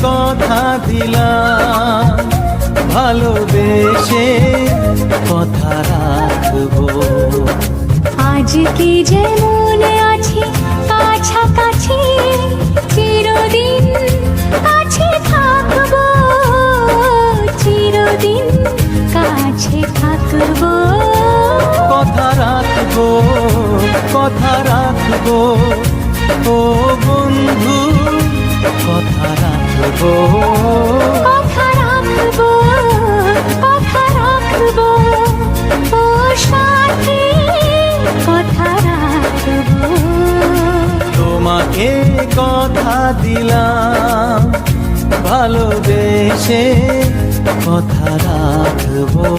কথা দিলাম, ভালোবেসে কথা রাখবো। আজকে যেমন আছি কাছাকাছি, চিরদিন কাছে থাকবো, চিরদিন কাছে থাকবো। কথা রাখবো, কথা রাখবো, ও বন্ধু কথা রাখবো। কথা রাখবো, কথা রাখবো, ও সাথী কথা রাখবো। তোমাকে কথা দিলাম, ভালোবেসে কথা রাখবো।